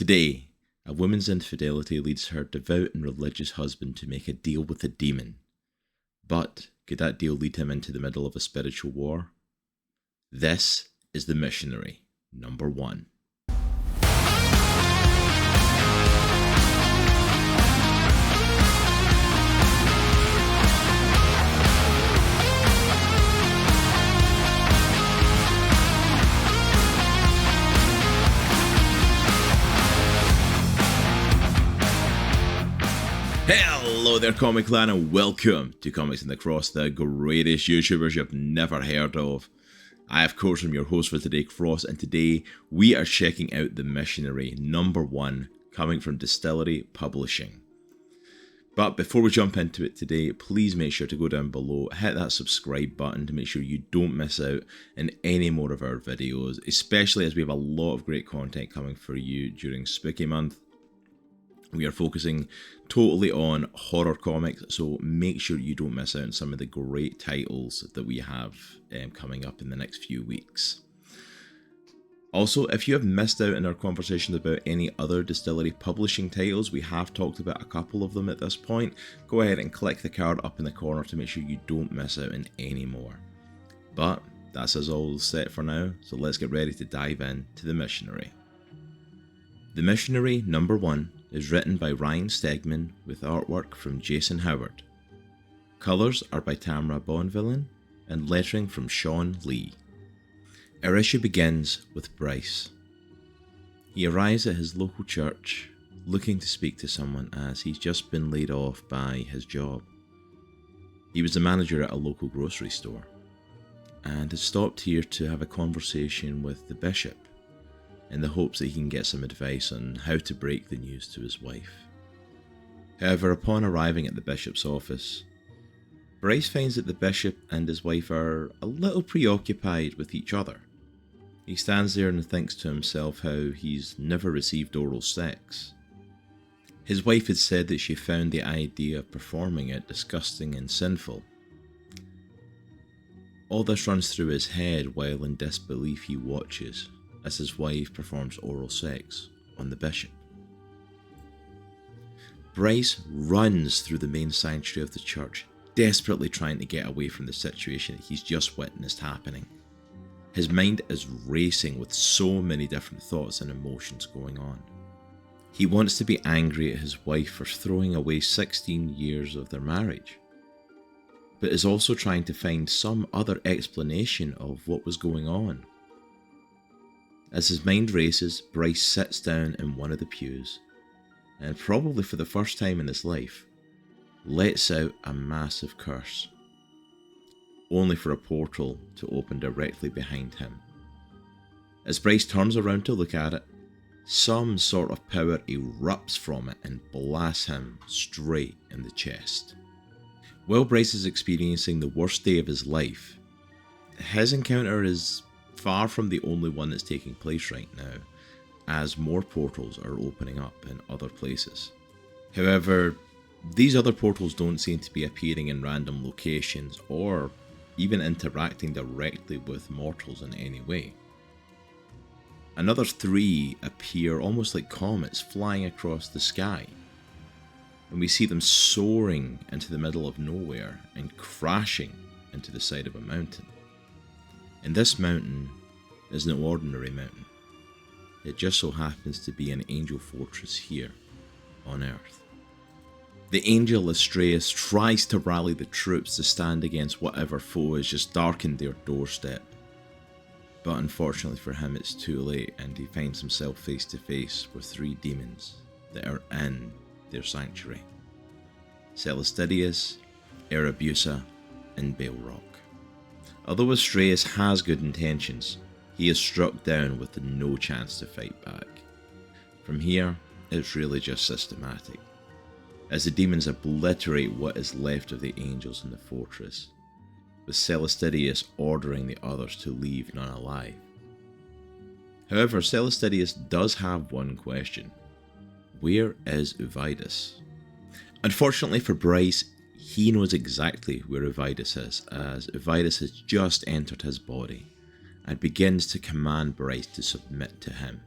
Today, a woman's infidelity leads her devout and religious husband to make a deal with a demon. But could that deal lead him into the middle of a spiritual war? This is The Missionary, number 1. Hello there, Comic Clan, and welcome to Comics in the Cross, the greatest YouTubers you've never heard of. I, of course, am your host for today, Cross, and today we are checking out The Missionary, number 1, coming from DSTLRY Publishing. But before we jump into it today, please make sure to go down below, hit that subscribe button to make sure you don't miss out on any more of our videos, especially as we have a lot of great content coming for you during Spooky Month. We are focusing totally on horror comics, so make sure you don't miss out on some of the great titles that we have coming up in the next few weeks. Also, if you have missed out on our conversations about any other DSTLRY publishing titles, we have talked about a couple of them at this point. Go ahead and click the card up in the corner to make sure you don't miss out on any more. But that's us all set for now, so let's get ready to dive in to The Missionary. The Missionary number 1 is written by Stegman with artwork from Jason Howard. Colours are by Tamra Bonvillain and lettering from Shawn Lee. Our issue begins with Bryce. He arrives at his local church looking to speak to someone as he's just been laid off by his job. He was the manager at a local grocery store and has stopped here to have a conversation with the bishop, in the hopes that he can get some advice on how to break the news to his wife. However, upon arriving at the bishop's office, Bryce finds that the bishop and his wife are a little preoccupied with each other. He stands there and thinks to himself how he's never received oral sex. His wife had said that she found the idea of performing it disgusting and sinful. All this runs through his head while in disbelief he watches as his wife performs oral sex on the bishop. Bryce runs through the main sanctuary of the church, desperately trying to get away from the situation that he's just witnessed happening. His mind is racing with so many different thoughts and emotions going on. He wants to be angry at his wife for throwing away 16 years of their marriage, but is also trying to find some other explanation of what was going on. As his mind races, Bryce sits down in one of the pews and, probably for the first time in his life, lets out a massive curse, only for a portal to open directly behind him. As Bryce turns around to look at it, some sort of power erupts from it and blasts him straight in the chest. While Bryce is experiencing the worst day of his life, his encounter is far from the only one that's taking place right now, as more portals are opening up in other places. However, these other portals don't seem to be appearing in random locations or even interacting directly with mortals in any way. Another 3 appear almost like comets flying across the sky, and we see them soaring into the middle of nowhere and crashing into the side of a mountain. And this mountain is no ordinary mountain. It just so happens to be an angel fortress here on Earth. The angel Astreus tries to rally the troops to stand against whatever foe has just darkened their doorstep. But unfortunately for him, it's too late, and he finds himself face to face with 3 demons that are in their sanctuary: Celestidius, Erebusa, and Balrog. Although Astreus has good intentions, he is struck down with no chance to fight back. From here, it's really just systematic, as the demons obliterate what is left of the angels in the fortress, with Celestidius ordering the others to leave none alive. However, Celestidius does have one question: where is Uvydus? Unfortunately for Bryce, he knows exactly where Uvydus is, as Uvydus has just entered his body and begins to command Bryce to submit to him.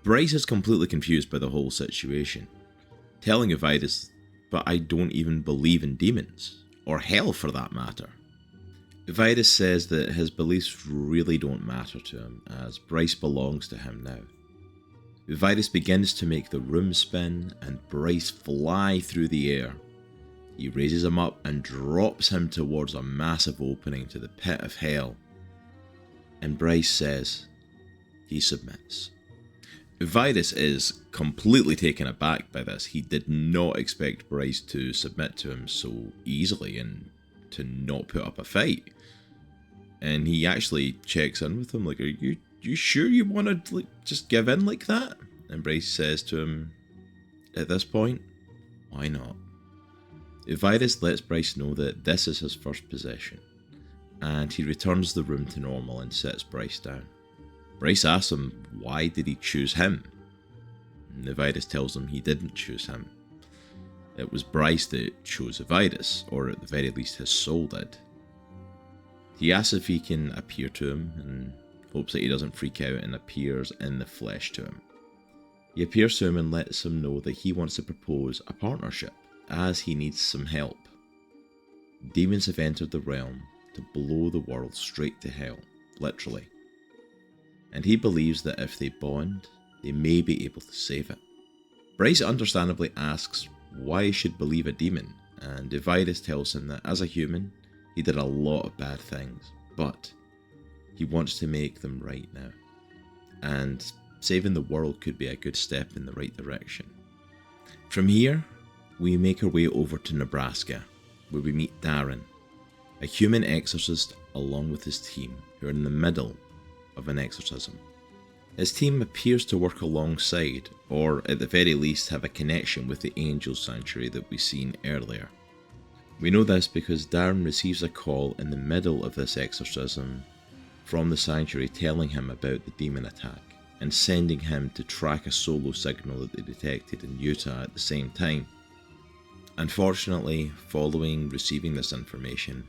Bryce is completely confused by the whole situation, telling Uvydus, "But I don't even believe in demons, or hell for that matter." Uvydus says that his beliefs really don't matter to him, as Bryce belongs to him now. Uvydus begins to make the room spin and Bryce fly through the air. He raises him up and drops him towards a massive opening to the pit of hell. And Bryce says he submits. Uvydus is completely taken aback by this. He did not expect Bryce to submit to him so easily and to not put up a fight. And he actually checks in with him like, "Are you sure you want to just give in like that?" And Bryce says to him, "At this point, why not?" Uvydus lets Bryce know that this is his first possession, and he returns the room to normal and sets Bryce down. Bryce asks him why did he choose him, and Uvydus tells him he didn't choose him. It was Bryce that chose Uvydus, or at the very least his soul did. He asks if he can appear to him and hopes that he doesn't freak out, and appears in the flesh to him. He appears to him and lets him know that he wants to propose a partnership, as he needs some help. Demons have entered the realm to blow the world straight to hell, literally. And he believes that if they bond, they may be able to save it. Bryce understandably asks why he should believe a demon, and Uvydus tells him that as a human, he did a lot of bad things, but he wants to make them right now. And saving the world could be a good step in the right direction. From here, we make our way over to Nebraska, where we meet Darren, a human exorcist along with his team, who are in the middle of an exorcism. His team appears to work alongside, or at the very least have a connection with the angel sanctuary that we seen earlier. We know this because Darren receives a call in the middle of this exorcism from the sanctuary telling him about the demon attack, and sending him to track a solo signal that they detected in Utah at the same time. Unfortunately, following receiving this information,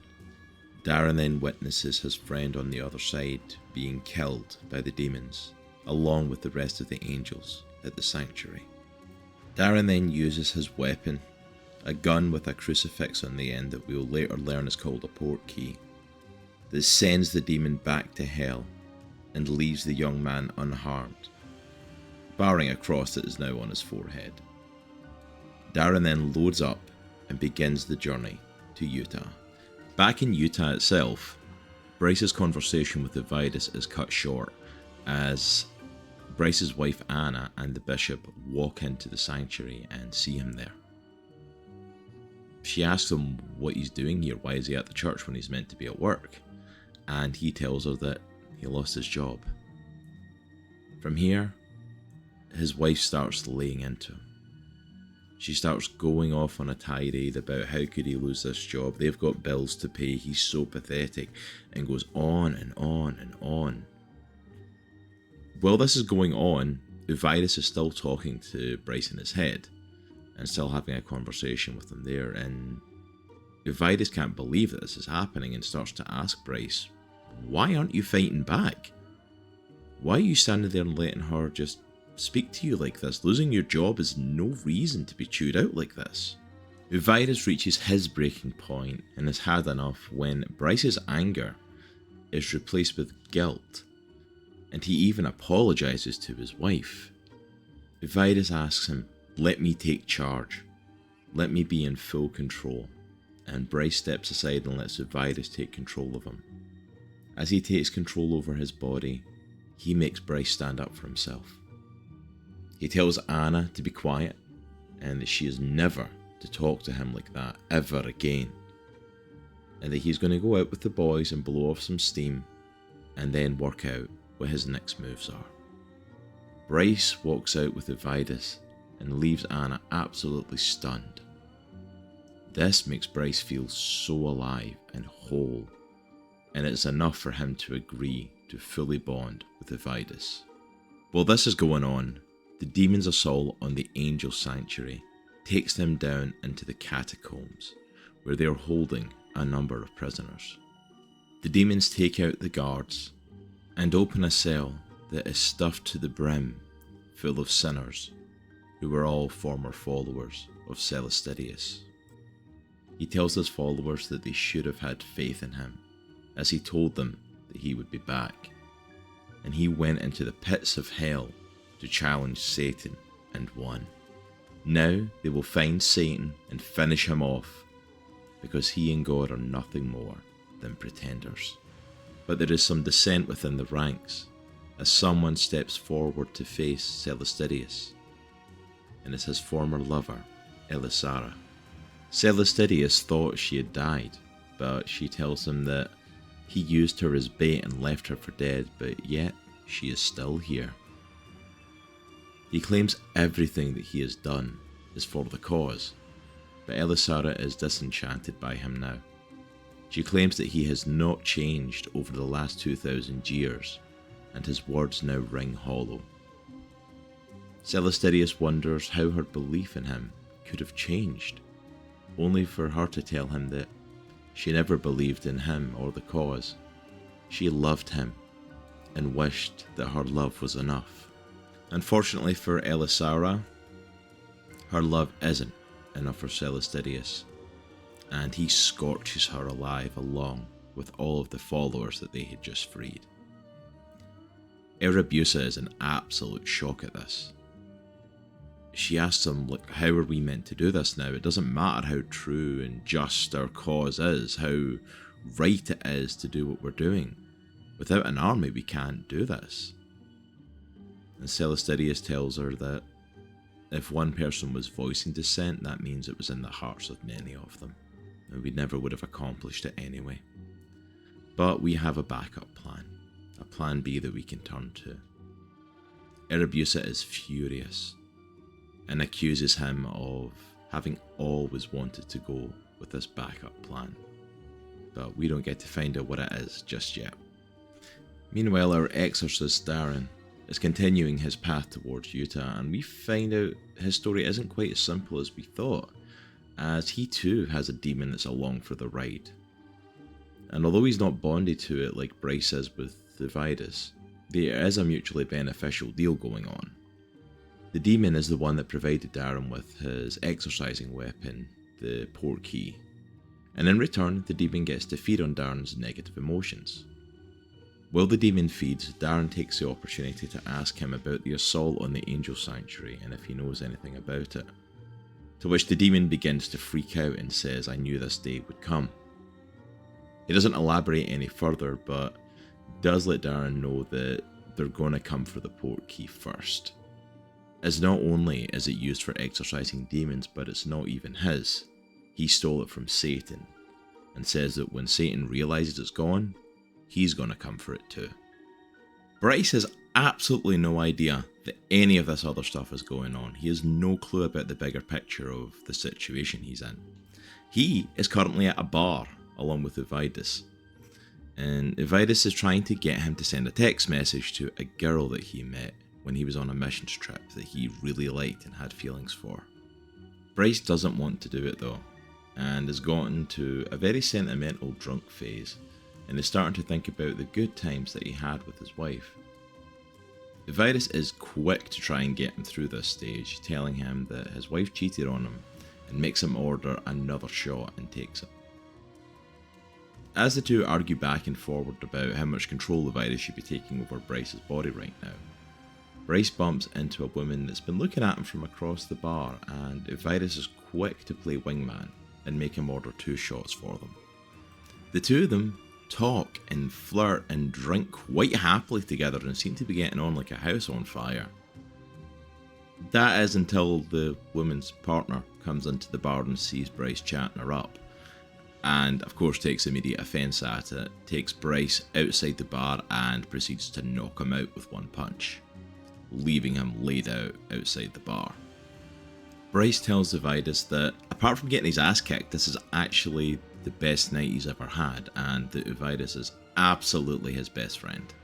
Darren then witnesses his friend on the other side being killed by the demons, along with the rest of the angels at the sanctuary. Darren then uses his weapon, a gun with a crucifix on the end that we will later learn is called a portkey, that sends the demon back to hell and leaves the young man unharmed, barring a cross that is now on his forehead. Darren then loads up and begins the journey to Utah. Back in Utah itself, Bryce's conversation with Uvydus is cut short as Bryce's wife Anna and the bishop walk into the sanctuary and see him there. She asks him what he's doing here, why is he at the church when he's meant to be at work, and he tells her that he lost his job. From here, his wife starts laying into him. She starts going off on a tirade about how could he lose this job, they've got bills to pay, he's so pathetic, and goes on and on and on. While this is going on, Uvydus is still talking to Bryce in his head, and still having a conversation with him there, and Uvydus can't believe that this is happening and starts to ask Bryce, why aren't you fighting back? Why are you standing there and letting her just speak to you like this? Losing your job is no reason to be chewed out like this. Uvydus reaches his breaking point and has had enough when Bryce's anger is replaced with guilt, and he even apologises to his wife. Uvydus asks him, let me take charge, let me be in full control, and Bryce steps aside and lets Uvydus take control of him. As he takes control over his body, he makes Bryce stand up for himself. He tells Anna to be quiet and that she is never to talk to him like that ever again, and that he's going to go out with the boys and blow off some steam and then work out what his next moves are. Bryce walks out with Uvydus and leaves Anna absolutely stunned. This makes Bryce feel so alive and whole, and it's enough for him to agree to fully bond with Uvydus. While this is going on, the demon's assault on the angel sanctuary takes them down into the catacombs, where they are holding a number of prisoners. The demons take out the guards and open a cell that is stuffed to the brim, full of sinners, who were all former followers of Celestidius. He tells his followers that they should have had faith in him, as he told them that he would be back, and he went into the pits of hell to challenge Satan and won. Now they will find Satan and finish him off, because he and God are nothing more than pretenders. But there is some dissent within the ranks, as someone steps forward to face Celestidius, and it's his former lover, Elisara. Celestidius thought she had died, but she tells him that he used her as bait and left her for dead, but yet she is still here. He claims everything that he has done is for the cause, but Elisara is disenchanted by him now. She claims that he has not changed over the last 2,000 years, and his words now ring hollow. Celestidius wonders how her belief in him could have changed, only for her to tell him that she never believed in him or the cause. She loved him and wished that her love was enough. Unfortunately for Elisara, her love isn't enough for Celestidius, and he scorches her alive along with all of the followers that they had just freed. Uvydus is in absolute shock at this. She asks him, like, how are we meant to do this now? It doesn't matter how true and just our cause is, how right it is to do what we're doing. Without an army, we can't do this. And Celestidius tells her that if one person was voicing dissent, that means it was in the hearts of many of them, and we never would have accomplished it anyway. But we have a backup plan, a plan B that we can turn to. Uvydus is furious and accuses him of having always wanted to go with this backup plan, but we don't get to find out what it is just yet. Meanwhile, our exorcist Darren is continuing his path towards Utah, and we find out his story isn't quite as simple as we thought, as he too has a demon that's along for the ride. And although he's not bonded to it like Bryce is with Uvydus, there is a mutually beneficial deal going on. The demon is the one that provided Darren with his exorcising weapon, the port key, and in return the demon gets to feed on Darren's negative emotions. While the demon feeds, Darren takes the opportunity to ask him about the assault on the Angel Sanctuary and if he knows anything about it, to which the demon begins to freak out and says, "I knew this day would come." He doesn't elaborate any further, but does let Darren know that they're going to come for the port key first, as not only is it used for exorcising demons, but it's not even his. He stole it from Satan, and says that when Satan realizes it's gone, he's going to come for it too. Bryce has absolutely no idea that any of this other stuff is going on. He has no clue about the bigger picture of the situation he's in. He is currently at a bar along with Uvydus, and Uvydus is trying to get him to send a text message to a girl that he met when he was on a missions trip that he really liked and had feelings for. Bryce doesn't want to do it though, and has gotten to a very sentimental drunk phase, and is starting to think about the good times that he had with his wife. Uvydus is quick to try and get him through this stage, telling him that his wife cheated on him, and makes him order another shot and takes it. As the two argue back and forward about how much control Uvydus should be taking over Bryce's body right now, Bryce bumps into a woman that's been looking at him from across the bar, and Uvydus is quick to play wingman and make him order 2 shots for them. The two of them talk and flirt and drink quite happily together and seem to be getting on like a house on fire. That is until the woman's partner comes into the bar and sees Bryce chatting her up, and of course takes immediate offence at it, takes Bryce outside the bar and proceeds to knock him out with one punch, leaving him laid out outside the bar. Bryce tells Uvydus that apart from getting his ass kicked, this is actually the best night he's ever had, and that Uvydus is absolutely his best friend.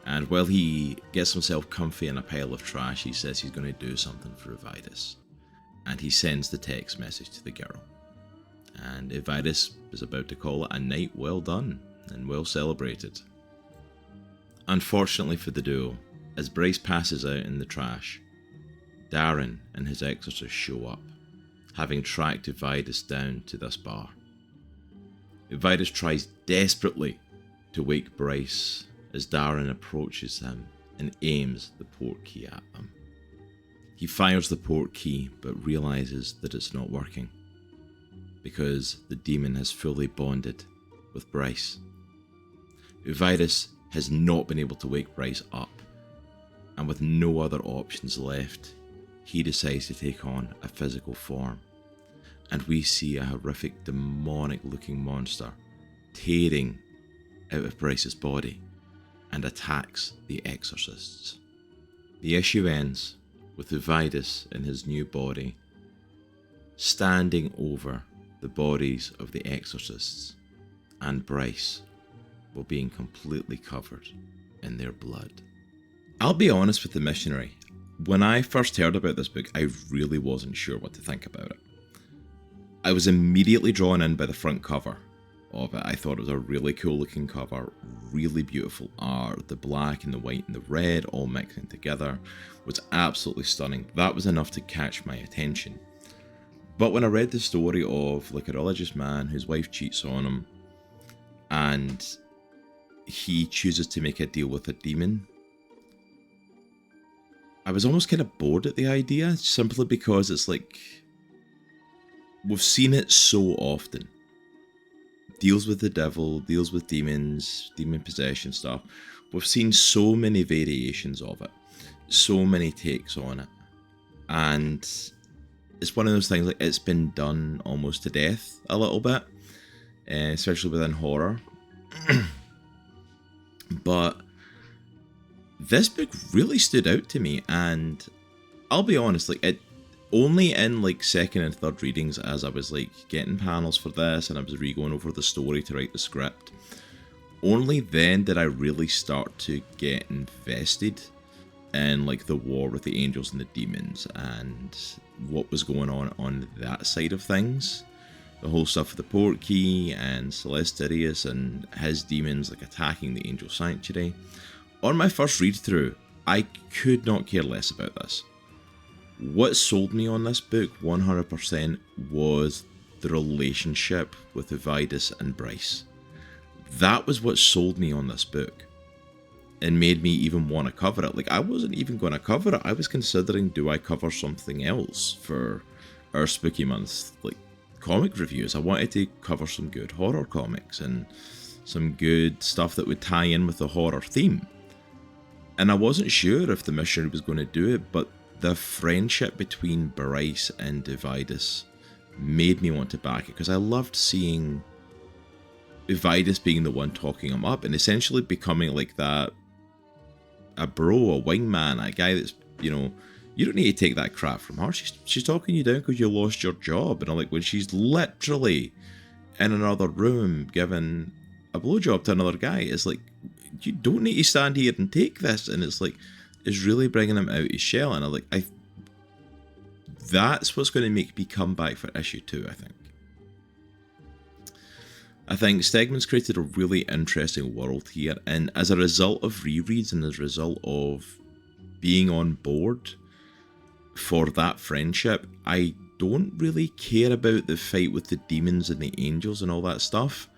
And while he gets himself comfy in a pile of trash, he says he's going to do something for Uvydus, and he sends the text message to the girl. And Uvydus is about to call it a night well done and well celebrated. Unfortunately for the duo, As Bryce passes out in the trash, Darren and his exorcist show up, having tracked Uvydus down to this bar. Uvydus tries desperately to wake Bryce as Darren approaches him and aims the port key at him. He fires the port key but realizes that it's not working because the demon has fully bonded with Bryce. Uvydus has not been able to wake Bryce up, and with no other options left, he decides to take on a physical form, and we see a horrific demonic looking monster tearing out of Bryce's body and attacks the exorcists. The issue ends with Uvydus in his new body standing over the bodies of the exorcists and Bryce while being completely covered in their blood. I'll be honest with the Missionary, when I first heard about this book, I really wasn't sure what to think about it. I was immediately drawn in by the front cover of it. I thought it was a really cool looking cover, really beautiful art. The black and the white and the red all mixing together was absolutely stunning. That was enough to catch my attention. But when I read the story of like a religious man whose wife cheats on him and he chooses to make a deal with a demon, I was almost kind of bored at the idea, simply because it's like, we've seen it so often. Deals with the devil, deals with demons, demon possession stuff. We've seen so many variations of it, so many takes on it. And it's one of those things, like, it's been done almost to death a little bit, especially within horror. But this book really stood out to me, and I'll be honest, like, it only in like second and third readings, as I was like getting panels for this and I was re-going over the story to write the script, only then did I really start to get invested in like the war with the angels and the demons and what was going on that side of things. The whole stuff with the port key and Celestirius and his demons like attacking the angel sanctuary. On my first read through, I could not care less about this. What sold me on this book 100% was the relationship with Uvydus and Bryce. That was what sold me on this book and made me even want to cover it. Like, I wasn't even going to cover it. I was considering, do I cover something else for our Spooky Month like comic reviews? I wanted to cover some good horror comics and some good stuff that would tie in with the horror theme. And I wasn't sure if the Missionary was going to do it, but the friendship between Bryce and Uvydus made me want to back it, because I loved seeing Uvydus being the one talking him up and essentially becoming like that, a bro, a wingman, a guy that's, you know, you don't need to take that crap from her. She's talking you down because you lost your job. And I'm like, when she's literally in another room giving a blowjob to another guy, it's like, you don't need to stand here and take this. And it's like, it's really bringing him out his shell. And I'm like, that's what's going to make me come back for issue 2, I think. I think Stegman's created a really interesting world here, and as a result of rereads and as a result of being on board for that friendship, I don't really care about the fight with the demons and the angels and all that stuff.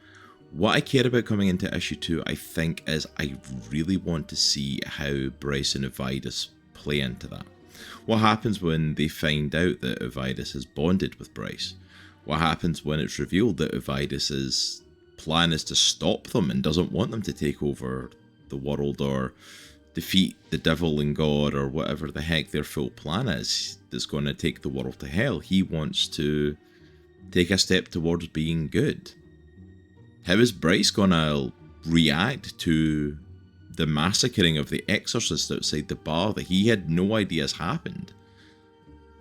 What I care about coming into issue 2, I think, is I really want to see how Bryce and Uvydus play into that. What happens when they find out that Uvydus has bonded with Bryce? What happens when it's revealed that Uvydus's plan is to stop them and doesn't want them to take over the world or defeat the devil and God or whatever the heck their full plan is that's going to take the world to hell? He wants to take a step towards being good. How is Bryce going to react to the massacring of the exorcist outside the bar that he had no idea has happened?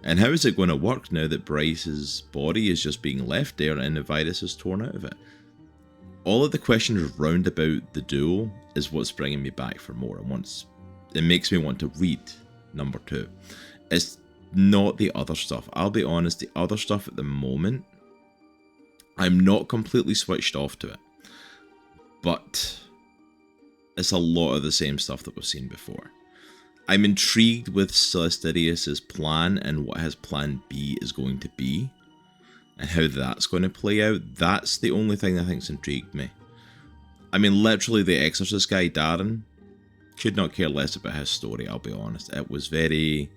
And how is it going to work now that Bryce's body is just being left there and Uvydus is torn out of it? All of the questions round about the duel is what's bringing me back for more, and it makes me want to read number 2. It's not the other stuff. I'll be honest, the other stuff at the moment, I'm not completely switched off to it, but it's a lot of the same stuff that we've seen before. I'm intrigued with Celestidius's plan and what his plan B is going to be, and how that's going to play out. That's the only thing I think's intrigued me. I mean, literally, the Exorcist guy, Darren, could not care less about his story, I'll be honest. It was very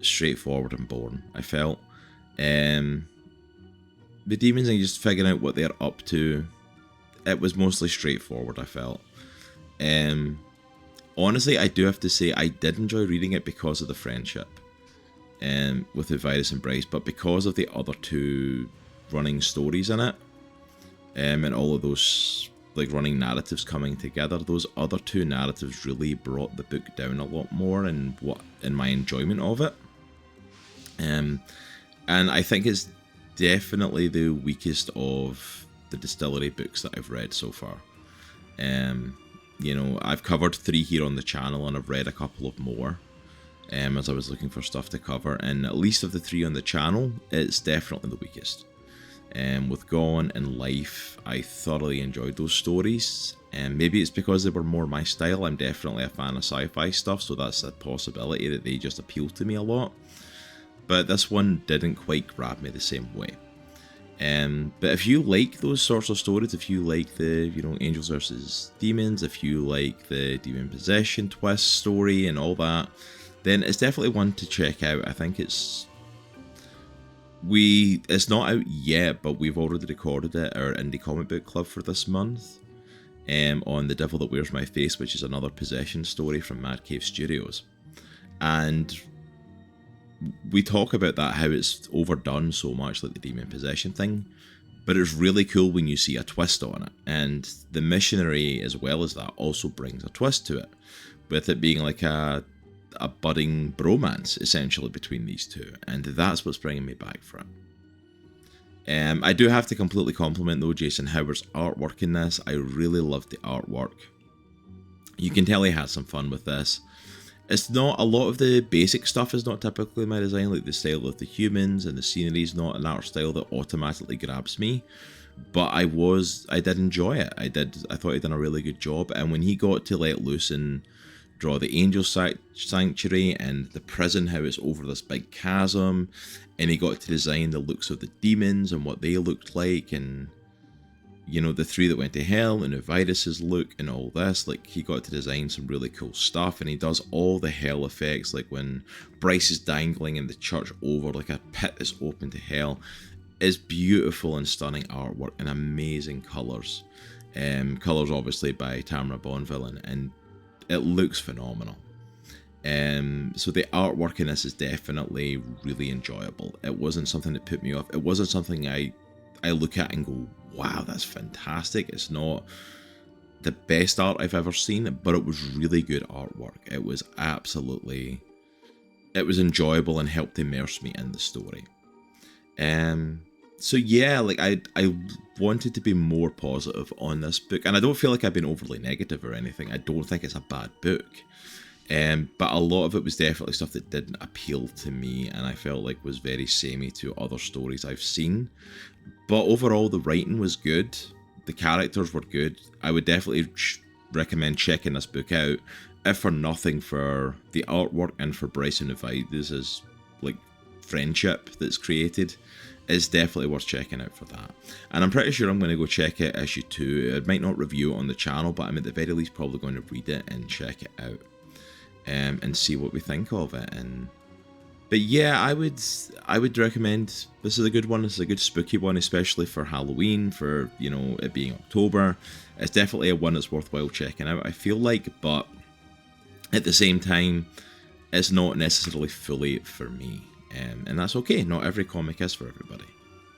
straightforward and boring, I felt. The demons and just figuring out what they're up to, it was mostly straightforward, I felt. Honestly, I do have to say, I did enjoy reading it because of the friendship with Uvydus and Bryce, but because of the other two running stories in it, and all of those like running narratives coming together, those other two narratives really brought the book down a lot more in my enjoyment of it. And I think it's definitely the weakest of the Distillery books that I've read so far. You know, I've covered 3 here on the channel, and I've read a couple of more as I was looking for stuff to cover, and at least of the 3 on the channel, it's definitely the weakest. With Gone and Life, I thoroughly enjoyed those stories, and maybe it's because they were more my style. I'm definitely a fan of sci-fi stuff, so that's a possibility that they just appeal to me a lot. But this one didn't quite grab me the same way. But if you like those sorts of stories, if you like the, you know, angels versus demons, if you like the demon possession twist story and all that, then it's definitely one to check out. I think it's not out yet, but we've already recorded it, our indie comic book club for this month, on The Devil That Wears My Face, which is another possession story from Mad Cave Studios. And we talk about that, how it's overdone so much, like the demon possession thing, but it's really cool when you see a twist on it. And the Missionary, as well as that, also brings a twist to it, with it being like a budding bromance, essentially, between these two, and that's what's bringing me back for it. I do have to completely compliment, though, Jason Howard's artwork in this. I really loved the artwork. You can tell he had some fun with this. It's not, a lot of the basic stuff is not typically my design, like the style of the humans and the scenery is not an art style that automatically grabs me, but I did enjoy it. I thought he'd done a really good job, and when he got to let loose and draw the angel sanctuary and the prison, how it's over this big chasm, and he got to design the looks of the demons and what they looked like, and, you know, the 3 that went to hell and Uvydus's look and all this, like, he got to design some really cool stuff, and he does all the hell effects, like when Bryce is dangling in the church over like a pit is open to hell. It's beautiful and stunning artwork and amazing colours. Colours obviously by Tamra Bonvillain, and it looks phenomenal. So the artwork in this is definitely really enjoyable. It wasn't something that put me off. It wasn't something I look at and go, wow, that's fantastic. It's not the best art I've ever seen, but it was really good artwork. It was enjoyable and helped immerse me in the story. So yeah, like I wanted to be more positive on this book, and I don't feel like I've been overly negative or anything. I don't think it's a bad book, but a lot of it was definitely stuff that didn't appeal to me, and I felt like was very samey to other stories I've seen. But overall, the writing was good, the characters were good. I would definitely recommend checking this book out, if for nothing for the artwork and for Bryce and Uvydus' like friendship that's created. Is definitely worth checking out for that. And I'm pretty sure I'm going to go check out issue 2. I might not review it on the channel, but I'm at the very least probably going to read it and check it out, and see what we think of it. But yeah, I would recommend, this is a good one. This is a good spooky one, especially for Halloween, for, you know, it being October. It's definitely a one that's worthwhile checking out, I feel like, but at the same time, it's not necessarily fully for me. And that's okay. Not every comic is for everybody.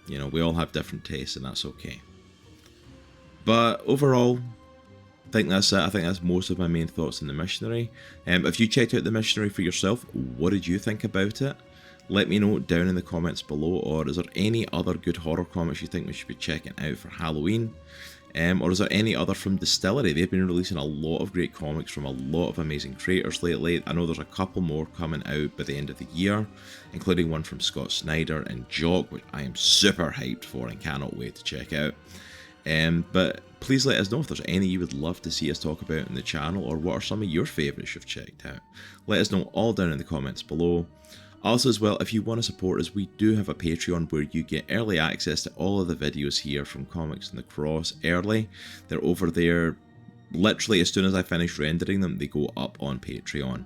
You know, we all have different tastes, and that's okay. But overall, I think that's it. I think that's most of my main thoughts on The Missionary. If you checked out The Missionary for yourself, what did you think about it? Let me know down in the comments below. Or is there any other good horror comics you think we should be checking out for Halloween? Or is there any other from Distillery? They've been releasing a lot of great comics from a lot of amazing creators lately. I know there's a couple more coming out by the end of the year, including one from Scott Snyder and Jock, which I am super hyped for and cannot wait to check out. But please let us know if there's any you would love to see us talk about in the channel, or what are some of your favourites you've checked out. Let us know all down in the comments below. Also as well, if you want to support us, we do have a Patreon where you get early access to all of the videos here from Comics in the Cross early. They're over there literally as soon as I finish rendering them, they go up on Patreon.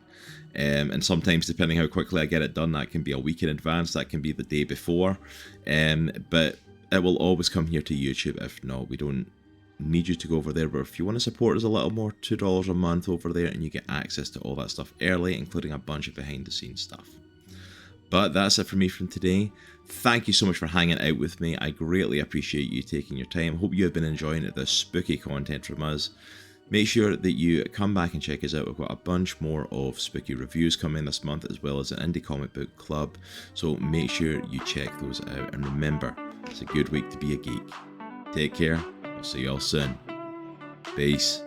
And sometimes, depending how quickly I get it done, that can be a week in advance, that can be the day before. But it will always come here to YouTube. If not, we don't need you to go over there. But if you want to support us a little more, $2 a month over there, and you get access to all that stuff early, including a bunch of behind the scenes stuff. But that's it for me from today. Thank you so much for hanging out with me. I greatly appreciate you taking your time. Hope you have been enjoying this spooky content from us. Make sure that you come back and check us out. We've got a bunch more of spooky reviews coming this month, as well as an indie comic book club. So make sure you check those out. And remember, it's a good week to be a geek. Take care. I'll see you all soon. Peace.